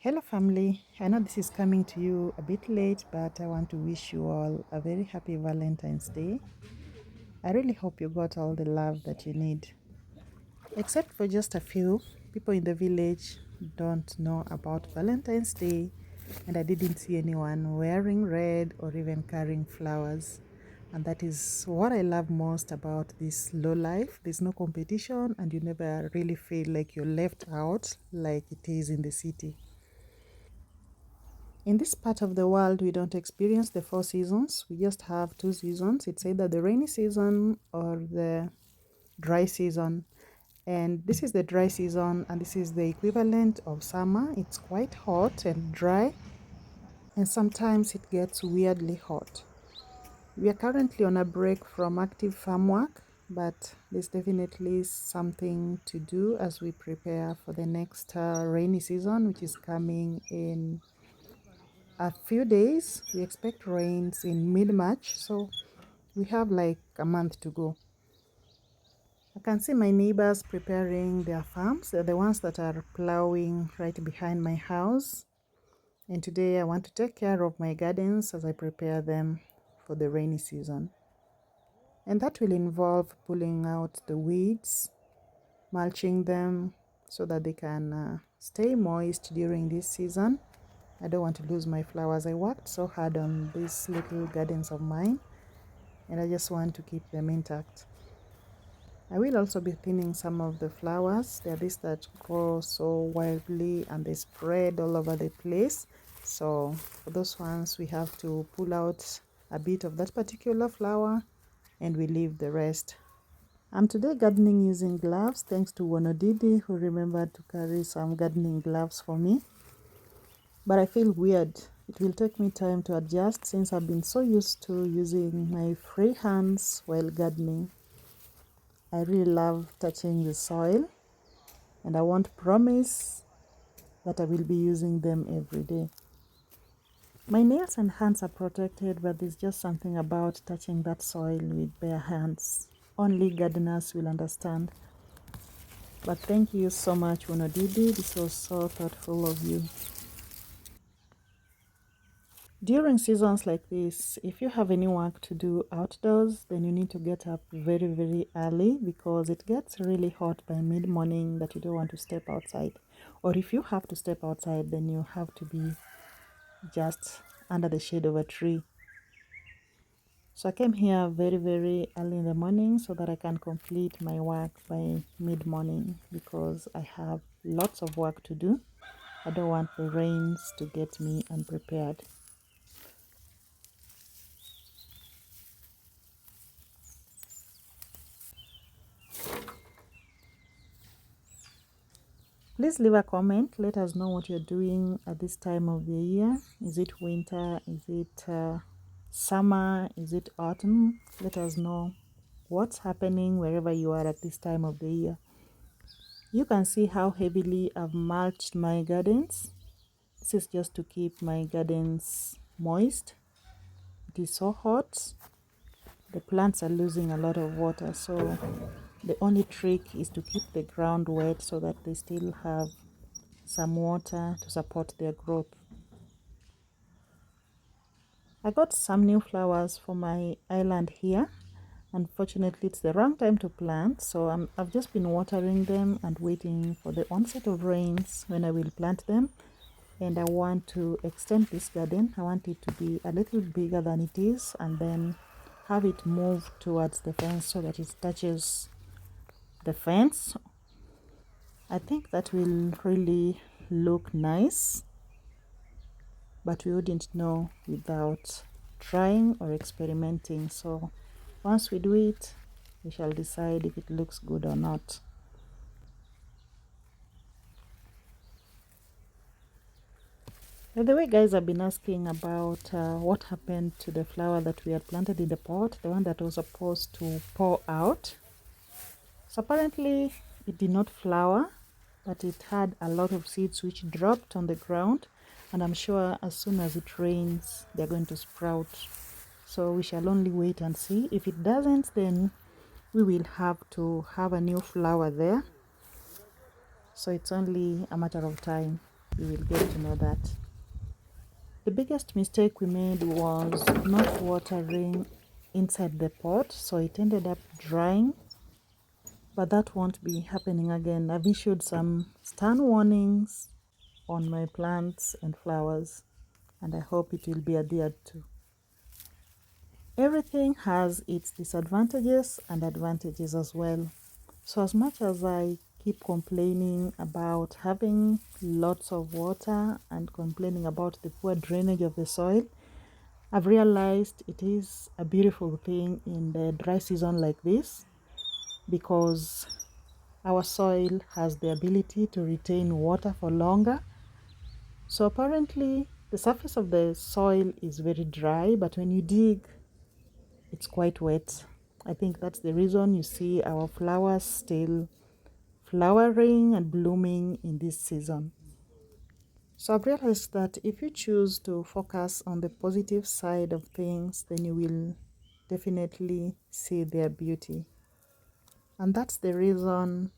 Hello family, I know this is coming to you a bit late, but I want to wish you all a very happy Valentine's Day. I really hope you got all the love that you need. Except for just a few, people in the village don't know about Valentine's Day, and I didn't see anyone wearing red or even carrying flowers. And that is what I love most about this low life. There's no competition, and you never really feel like you're left out like it is in the city. In this part of the world, we don't experience the four seasons. We just have two seasons. It's either the rainy season or the dry season. And this is the dry season, and this is the equivalent of summer. It's quite hot and dry, and sometimes it gets weirdly hot. We are currently on a break from active farm work, but there's definitely something to do as we prepare for the next rainy season, which is coming in a few days. We expect rains in mid-March, so we have like a month to go. I can see my neighbors preparing their farms. They're the ones that are plowing right behind my house. And today I want to take care of my gardens as I prepare them for the rainy season. And that will involve pulling out the weeds, mulching them so that they can stay moist during this season. I don't want to lose my flowers. I worked so hard on these little gardens of mine, and I just want to keep them intact. I will also be thinning some of the flowers. They are these that grow so wildly and they spread all over the place. So for those ones, we have to pull out a bit of that particular flower and we leave the rest. I'm today gardening using gloves thanks to Wonodidi, who remembered to carry some gardening gloves for me. But I feel weird. It will take me time to adjust since I've been so used to using my free hands while gardening. I really love touching the soil, and I won't promise that I will be using them every day. My nails and hands are protected, but there's just something about touching that soil with bare hands. Only gardeners will understand. But thank you so much, Wonodidi. This was so thoughtful of you. During seasons like this, if you have any work to do outdoors, then you need to get up very, very early because it gets really hot by mid-morning that you don't want to step outside. Or if you have to step outside, then you have to be just under the shade of a tree. So I came here very, very early in the morning so that I can complete my work by mid-morning because I have lots of work to do. I don't want the rains to get me unprepared. Please leave a comment. Let us know what you're doing at this time of the year. Is it winter? Is it summer? Is it autumn? Let us know what's happening wherever you are at this time of the year. You can see how heavily I've mulched my gardens. This is just to keep my gardens moist. It is so hot. The plants are losing a lot of water, so the only trick is to keep the ground wet so that they still have some water to support their growth. I got some new flowers for my island here. Unfortunately, it's the wrong time to plant, so I've just been watering them and waiting for the onset of rains when I will plant them. And I want to extend this garden. I want it to be a little bigger than it is and then have it move towards the fence so that it touches the fence. I think that will really look nice, but we wouldn't know without trying or experimenting. So once we do it, we shall decide if it looks good or not. By the way, guys, I've been asking about what happened to the flower that we had planted in the pot, the one that was supposed to pour out. So apparently it did not flower, but it had a lot of seeds which dropped on the ground, and I'm sure as soon as it rains, they're going to sprout. So we shall only wait and see. If it doesn't, then we will have to have a new flower there. So it's only a matter of time. You will get to know that. The biggest mistake we made was not watering inside the pot, so it ended up drying, but that won't be happening again. I've issued some stern warnings on my plants and flowers, and I hope it will be adhered to. Everything has its disadvantages and advantages as well. So as much as I keep complaining about having lots of water and complaining about the poor drainage of the soil, I've realized it is a beautiful thing in the dry season like this, because our soil has the ability to retain water for longer. So apparently the surface of the soil is very dry, but when you dig, it's quite wet. I think that's the reason you see our flowers still flowering and blooming in this season. So I've realized that if you choose to focus on the positive side of things, then you will definitely see their beauty. And that's the reason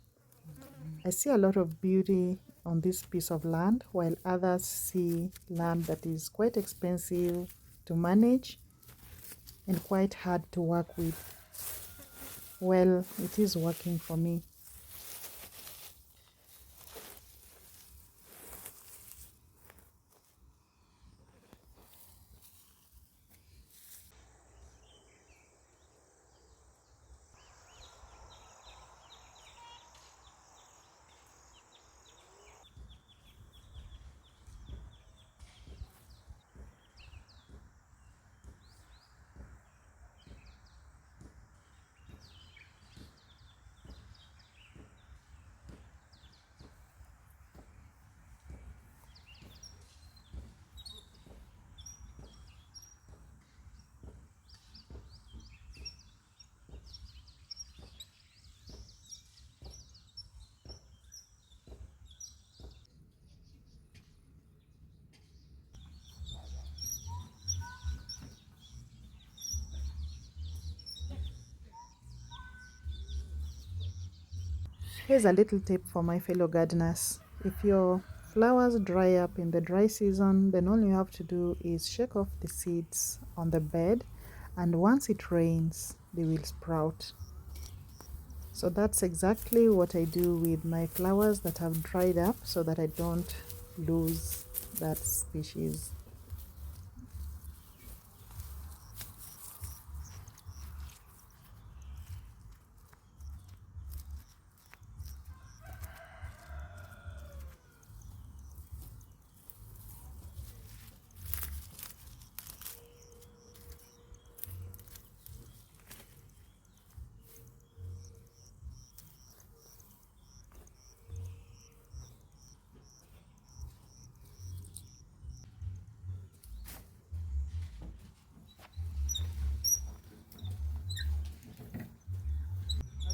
I see a lot of beauty on this piece of land, while others see land that is quite expensive to manage and quite hard to work with. Well, it is working for me. Here's a little tip for my fellow gardeners. If your flowers dry up in the dry season, then all you have to do is shake off the seeds on the bed, and once it rains, they will sprout. So that's exactly what I do with my flowers that have dried up, so that I don't lose that species.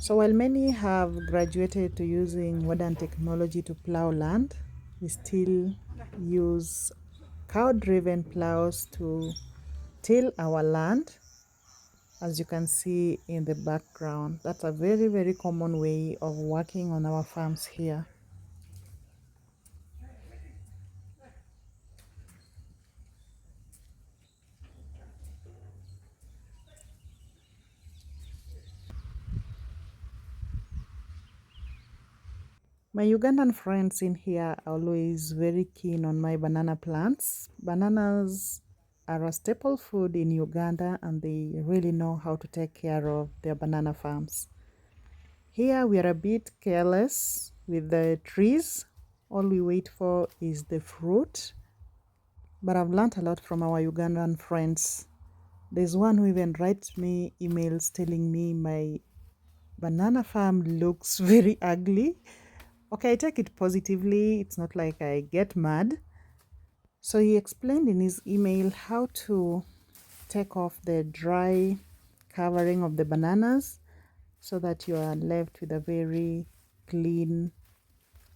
So while many have graduated to using modern technology to plow land, we still use cow-driven plows to till our land. As you can see in the background, that's a very, very common way of working on our farms here. My Ugandan friends in here are always very keen on my banana plants. Bananas are a staple food in Uganda, and they really know how to take care of their banana farms. Here we are a bit careless with the trees. All we wait for is the fruit. But I've learned a lot from our Ugandan friends. There's one who even writes me emails telling me my banana farm looks very ugly. Okay, I take it positively. It's not like I get mad. So he explained in his email how to take off the dry covering of the bananas so that you are left with a very clean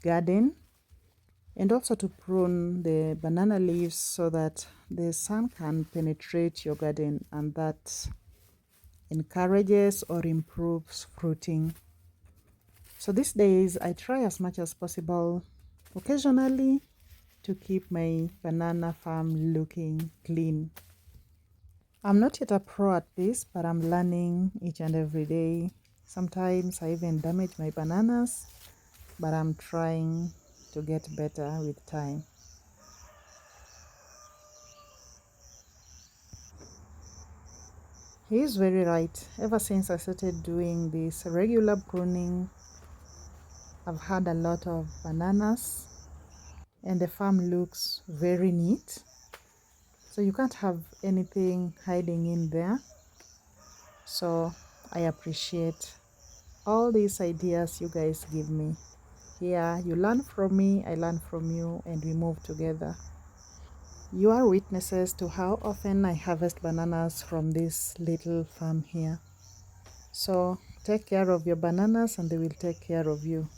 garden, and also to prune the banana leaves so that the sun can penetrate your garden, and that encourages or improves fruiting. So these days I try as much as possible, occasionally to keep my banana farm looking clean. I'm not yet a pro at this, but I'm learning each and every day. Sometimes I even damage my bananas, but I'm trying to get better with time. He is very right. Ever since I started doing this regular pruning, I've had a lot of bananas and the farm looks very neat. So you can't have anything hiding in there. So I appreciate all these ideas you guys give me. Here, you learn from me, I learn from you, and we move together. You are witnesses to how often I harvest bananas from this little farm here. So take care of your bananas and they will take care of you.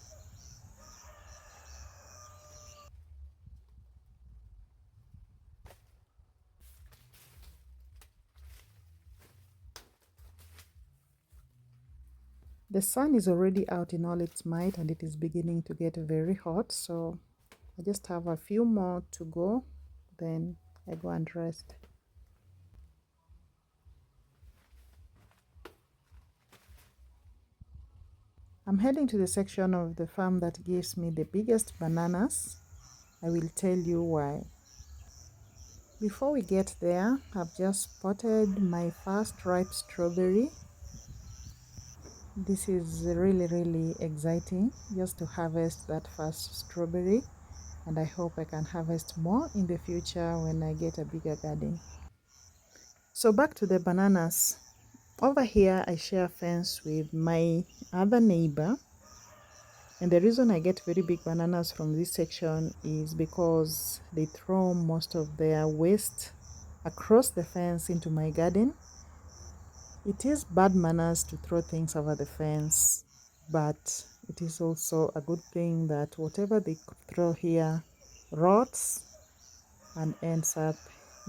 The sun is already out in all its might and it is beginning to get very hot, so I just have a few more to go, then I go and rest. I'm heading to the section of the farm that gives me the biggest bananas. I will tell you why. Before we get there, I've just spotted my first ripe strawberry. This is really exciting just to harvest that first strawberry, and I hope I can harvest more in the future when I get a bigger garden. So back to the bananas. Over here I share a fence with my other neighbor, and the reason I get very big bananas from this section is because they throw most of their waste across the fence into my garden. It is bad manners to throw things over the fence, but it is also a good thing that whatever they throw here rots and ends up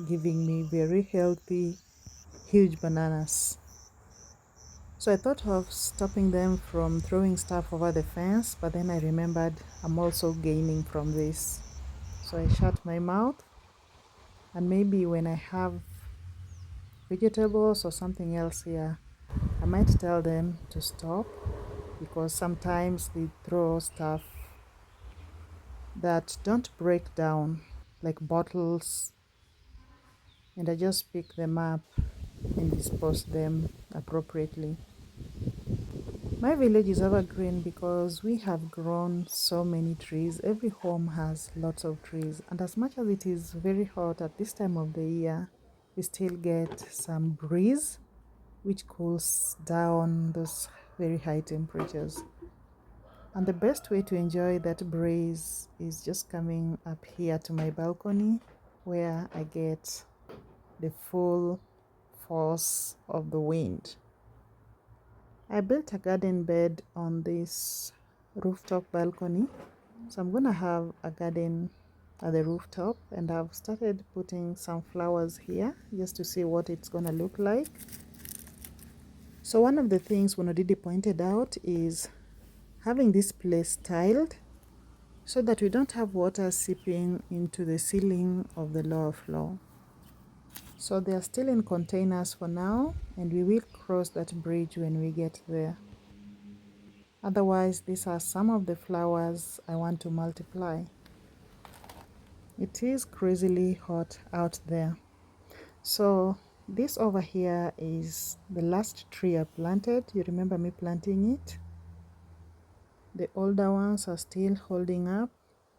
giving me very healthy, huge bananas. So I thought of stopping them from throwing stuff over the fence, but then I remembered I'm also gaining from this. So I shut my mouth, and maybe when I have vegetables or something else here, I might tell them to stop, because sometimes they throw stuff that don't break down, like bottles, and I just pick them up and dispose them appropriately. My village is evergreen because we have grown so many trees. Every home has lots of trees, and as much as it is very hot at this time of the year, we still get some breeze which cools down those very high temperatures. And the best way to enjoy that breeze is just coming up here to my balcony, where I get the full force of the wind. I built a garden bed on this rooftop balcony, so I'm gonna have a garden at the rooftop, and I've started putting some flowers here just to see what it's gonna look like. So one of the things Bonodidi pointed out is having this place tiled so that we don't have water seeping into the ceiling of the lower floor. So they are still in containers for now, and we will cross that bridge when we get there. Otherwise, these are some of the flowers I want to multiply. It is crazily hot out there. So this over here is the last tree I planted. You remember me planting it? The older ones are still holding up,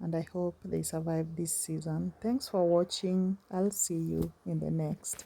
and I hope they survive this season. Thanks for watching. I'll see you in the next.